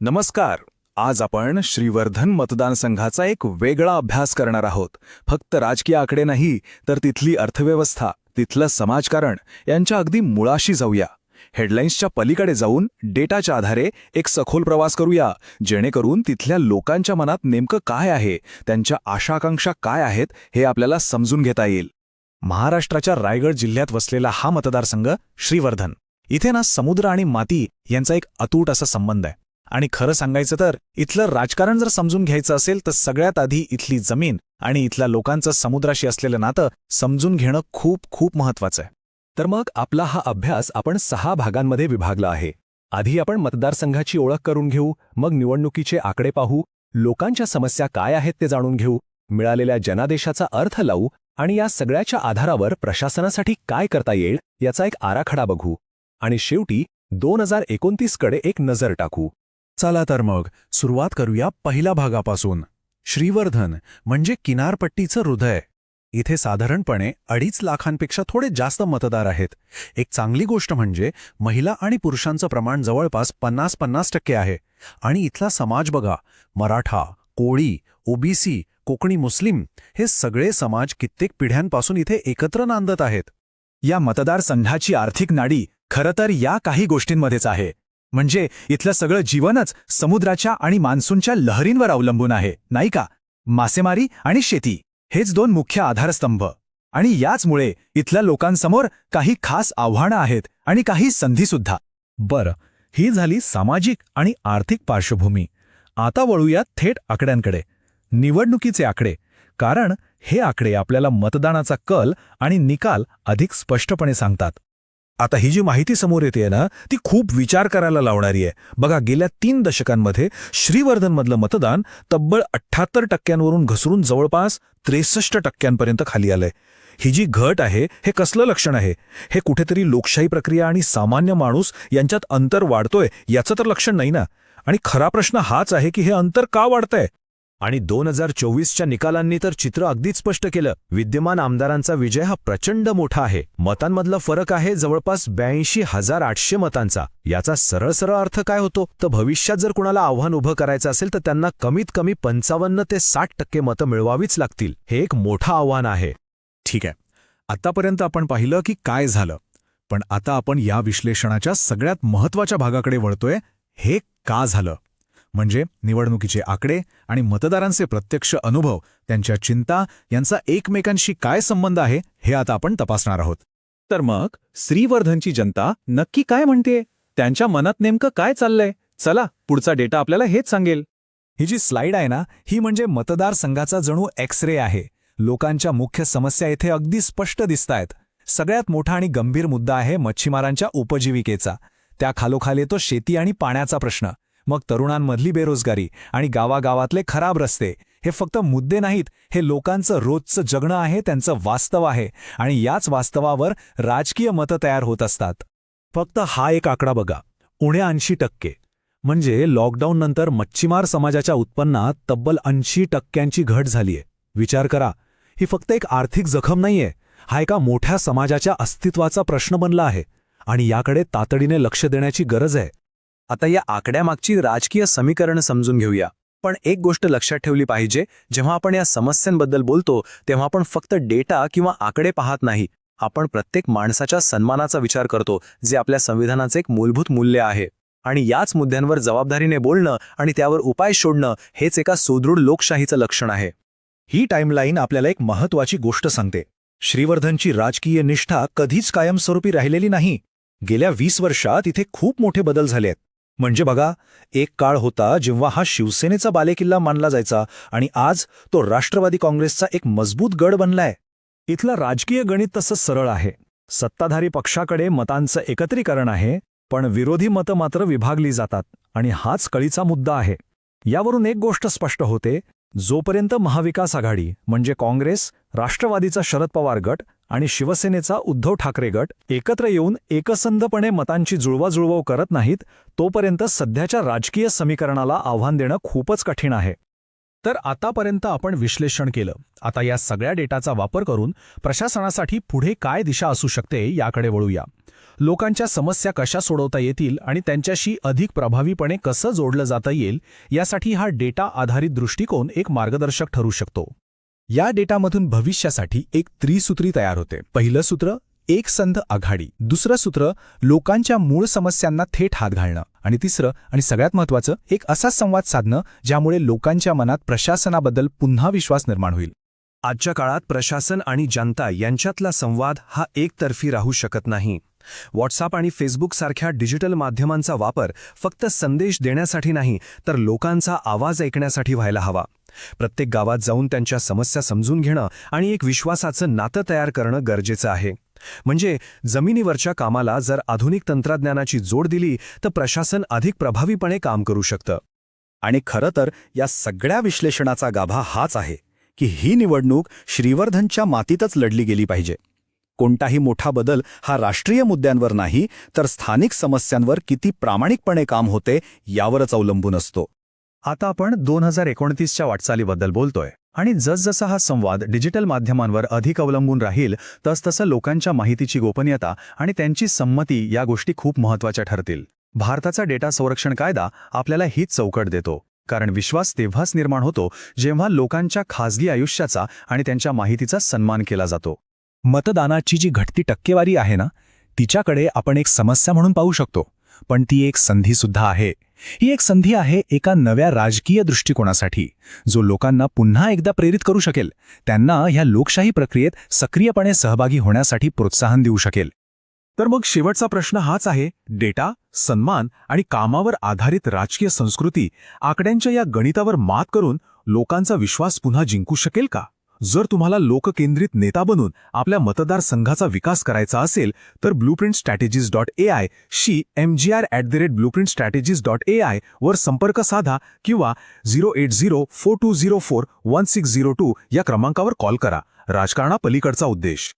नमस्कार. आज आपण श्रीवर्धन मतदारसंघाचा एक वेगळा अभ्यास करणार आहोत. फक्त राजकीय आकडे नाही, तर तिथली अर्थव्यवस्था, तिथलं समाजकारण यांच्या अगदी मुळाशी जाऊया. हेडलाईन्सच्या पलीकडे जाऊन डेटाच्या आधारे एक सखोल प्रवास करूया, जेणेकरून तिथल्या लोकांच्या मनात नेमकं काय आहे, त्यांच्या आशाआकांक्षा काय आहेत हे आपल्याला समजून घेता येईल. महाराष्ट्राच्या रायगड जिल्ह्यात वसलेला हा मतदारसंघ श्रीवर्धन. इथे ना समुद्र आणि माती यांचा एक अतूट असा संबंध आहे. आणि खरं सांगायचं तर इथलं राजकारण जर समजून घ्यायचं असेल तर सगळ्यात आधी इथली जमीन आणि इथल्या लोकांचं समुद्राशी असलेलं नातं समजून घेणं खूप खूप महत्वाचं आहे. तर मग आपला हा अभ्यास आपण 6 भागांमध्ये विभागला आहे. आधी आपण मतदारसंघाची ओळख करून घेऊ, मग निवडणुकीचे आकडे पाहू, लोकांच्या समस्या काय आहेत ते जाणून घेऊ, मिळालेल्या जनादेशाचा अर्थ लावू आणि या सगळ्याच्या आधारावर प्रशासनासाठी काय करता येईल याचा एक आराखडा बघू आणि शेवटी 2029 कडे एक नजर टाकू. चला तर मग सुरुवात करूया पहिल्या भागापासून. श्रीवर्धन म्हणजे किनारपट्टीचं हृदय. इथे साधारणपणे 2.5 लाखांपेक्षा थोडे जास्त मतदार आहेत. एक चांगली गोष्ट म्हणजे महिला आणि पुरुषांचं प्रमाण जवळपास 50-50% आहे. आणि इथला समाज बघा, मराठा, कोळी, ओबीसी, कोकणी मुस्लिम हे सगळे समाज कित्येक पिढ्यांपासून इथे एकत्र नांदत आहेत. या मतदारसंघाची आर्थिक नाडी खरं तर या काही गोष्टींमध्येच आहे. म्हणजे इथलं सगळं जीवनच समुद्राच्या आणि मान्सूनच्या लहरींवर अवलंबून आहे, नाही का? मासेमारी आणि शेती हेच 2 मुख्य आधारस्तंभ. आणि याचमुळे इथल्या लोकांसमोर काही खास आव्हानं आहेत आणि काही संधीसुद्धा. बरं, ही झाली सामाजिक आणि आर्थिक पार्श्वभूमी. आता वळूयात थेट आकड्यांकडे. निवडणुकीचे आकडे, कारण हे आकडे आपल्याला मतदानाचा कल आणि निकाल अधिक स्पष्टपणे सांगतात. आता ही जी माहिती समोर येते ना, ती खूप विचार करायला लावणारी आहे. बघा, गेल्या 3 दशकांमध्ये श्रीवर्धनमधलं मतदान तब्बल 78% घसरून जवळपास 63% खाली आलंय. ही जी घट आहे, हे कसलं लक्षण आहे? हे कुठेतरी लोकशाही प्रक्रिया आणि सामान्य माणूस यांच्यात अंतर वाढतोय याचं तर लक्षण नाही ना. आणि खरा प्रश्न हाच आहे की हे अंतर का वाढतंय? आणि 2024च्या निकालांनी तर चित्र अगदीच स्पष्ट केलं. विद्यमान आमदारांचा विजय हा प्रचंड मोठा आहे. मतांमधला फरक आहे जवळपास 82,800 मतांचा. याचा सरळ अर्थ काय होतो? तर भविष्यात जर कुणाला आव्हान उभं करायचं असेल तर त्यांना कमीत कमी 55 ते 60% मतं मिळवावीच लागतील. हे एक मोठं आव्हान आहे. ठीक आहे, आतापर्यंत आपण पाहिलं की काय झालं. पण आता आपण या विश्लेषणाच्या सगळ्यात महत्त्वाच्या भागाकडे वळतोय. हे का झालं? म्हणजे निवडणुकीचे आकडे आणि मतदारांचे प्रत्यक्ष अनुभव, त्यांच्या चिंता यांचा एकमेकांशी काय संबंध आहे हे आता आपण तपासणार आहोत. तर मग श्रीवर्धनची जनता नक्की काय म्हणते? त्यांच्या मनात नेमकं काय चाललंय? चला, पुढचा डेटा आपल्याला हेच सांगेल. ही जी स्लाइड आहे ना, ही म्हणजे मतदारसंघाचा जणू एक्स-रे आहे. लोकांच्या मुख्य समस्या इथे अगदी स्पष्ट दिसतायत. सगळ्यात मोठा आणि गंभीर मुद्दा आहे मच्छीमारांच्या उपजीविकेचा. त्या खालोखाल येतो शेती आणि पाण्याचा प्रश्न. मग तरुणांमधली बेरोजगारी आणि गावागावातले खराब रस्ते. हे फक्त मुद्दे नाहीत, हे लोकांचं रोजचं जगणं आहे, त्यांचं वास्तव आहे. आणि याच वास्तवावर राजकीय मतं तयार होत असतात. फक्त हा एक आकडा बघा, उणे 80%. म्हणजे लॉकडाऊननंतर मच्छीमार समाजाच्या उत्पन्नात तब्बल 80% घट झालीय. विचार करा, ही फक्त एक आर्थिक जखम नाहीये, हा एका मोठ्या समाजाच्या अस्तित्वाचा प्रश्न बनला आहे. आणि याकडे तातडीने लक्ष देण्याची गरज आहे. आता या आकड्यामागची राजकीय समीकरणं समजून घेऊया. पण एक गोष्ट लक्षात ठेवली पाहिजे, जेव्हा आपण या समस्यांबद्दल बोलतो तेव्हा आपण फक्त डेटा किंवा आकडे पाहत नाही. आपण प्रत्येक माणसाच्या सन्मानाचा विचार करतो, जे आपल्या संविधानाचे एक मूलभूत मूल्य आहे. आणि याच मुद्द्यांवर जबाबदारीने बोलणं आणि त्यावर उपाय शोधणं हेच एका सुदृढ लोकशाहीचं लक्षण आहे. ही टाईमलाईन आपल्याला एक महत्त्वाची गोष्ट सांगते. श्रीवर्धनची राजकीय निष्ठा कधीच कायमस्वरूपी राहिलेली नाही. गेल्या 20 वर्षात इथे खूप मोठे बदल झाले आहेत. म्हणजे बघा, एक काळ होता जेव्हा हा शिवसेनेचा बालेकिल्ला मानला जायचा आणि आज तो राष्ट्रवादी काँग्रेसचा एक मजबूत गड बनलाय. इथलं राजकीय गणित तसं सरळ आहे. सत्ताधारी पक्षाकडे मतांचं एकत्रीकरण आहे, पण विरोधी मतं मात्र विभागली जातात. आणि हाच कळीचा मुद्दा आहे. यावरून एक गोष्ट स्पष्ट होते, जोपर्यंत महाविकास आघाडी म्हणजे काँग्रेस, राष्ट्रवादीचा शरद पवार गट आणि शिवसेनेचा उद्धव ठाकरे गट एकत्र येऊन एकसंधपणे मतांची जुळवाजुळव करत नाहीत, तोपर्यंत सध्याच्या राजकीय समीकरणाला आव्हान देणं खूपच कठीण आहे. तर आतापर्यंत आपण विश्लेषण केलं. आता या सगळ्या डेटाचा वापर करून प्रशासनासाठी पुढे काय दिशा असू शकते याकडे वळूया. लोकांच्या समस्या कशा सोडवता येतील आणि त्यांच्याशी अधिक प्रभावीपणे कसं जोडलं जाता येईल यासाठी हा डेटा आधारित दृष्टिकोन एक मार्गदर्शक ठरू शकतो. या डेटामधून भविष्यासाठी एक त्रिसूत्री तयार होते. पहिलं सूत्र एकसंध आघाडी, दुसरं सूत्र लोकांच्या मूळ समस्यांना थेट हात घालणं आणि तिसरं आणि सगळ्यात महत्त्वाचं एक असा संवाद साधणं ज्यामुळे लोकांच्या मनात प्रशासनाबद्दल पुन्हा विश्वास निर्माण होईल. आजच्या काळात प्रशासन आणि जनता यांच्यातला संवाद हा एकतर्फी राहू शकत नाही. व्हॉट्सअप आणि फेसबुक सारख्या डिजिटल माध्यमांचा वापर फक्त संदेश देण्यासाठी नाही तर लोकांचा आवाज ऐकण्यासाठी व्हायला हवा. प्रत्येक गावात जाऊन त्यांच्या समस्या समजून घेणं आणि एक विश्वासाचं नातं तयार करणं गरजेचं आहे. म्हणजे जमिनीवरच्या कामाला जर आधुनिक तंत्रज्ञानाची जोड दिली तर प्रशासन अधिक प्रभावीपणे काम करू शकतं. आणि खरं तर या सगळ्या विश्लेषणाचा गाभा हाच आहे की ही निवडणूक श्रीवर्धनच्या मातीतच लढली गेली पाहिजे. कोणताही मोठा बदल हा राष्ट्रीय मुद्द्यांवर नाही तर स्थानिक समस्यांवर किती प्रामाणिकपणे काम होते यावरच अवलंबून असतो. आता आपण 2029च्या वाटचालीबद्दल बोलतोय आणि जसजसा हा संवाद डिजिटल माध्यमांवर अधिक अवलंबून राहील तसतसं लोकांच्या माहितीची गोपनीयता आणि त्यांची संमती या गोष्टी खूप महत्त्वाच्या ठरतील. भारताचा डेटा संरक्षण कायदा आपल्याला हीच चौकट देतो, कारण विश्वास तेव्हाच निर्माण होतो जेव्हा लोकांच्या खासगी आयुष्याचा आणि त्यांच्या माहितीचा सन्मान केला जातो. मतदानाची जी घटती टक्केवारी आहे ना, तिच्याकडे आपण एक समस्या म्हणून पाहू शकतो, पण ती एक संधीसुद्धा आहे. ही एक संधी आहे एका नव्या राजकीय दृष्टिकोनासाठी जो लोकांना पुन्हा एकदा प्रेरित करू शकेल, त्यांना ह्या लोकशाही प्रक्रियेत सक्रियपणे सहभागी होण्यासाठी प्रोत्साहन देऊ शकेल. तर मग शेवटचा प्रश्न हाच आहे, डेटा, सन्मान आणि कामावर आधारित राजकीय संस्कृती आकड्यांच्या या गणितावर मात करून लोकांचा विश्वास पुन्हा जिंकू शकेल का? जर तुम्हाला लोककेंद्रित नेता बनून आपल्या मतदारसंघाचा विकास करायचा असेल तर blueprintstrategies.ai शी mgr@blueprintstrategies.ai वर संपर्क साधा किंवा 08042041602 या क्रमांकावर कॉल करा. राजकारणापलीकडचा उद्देश.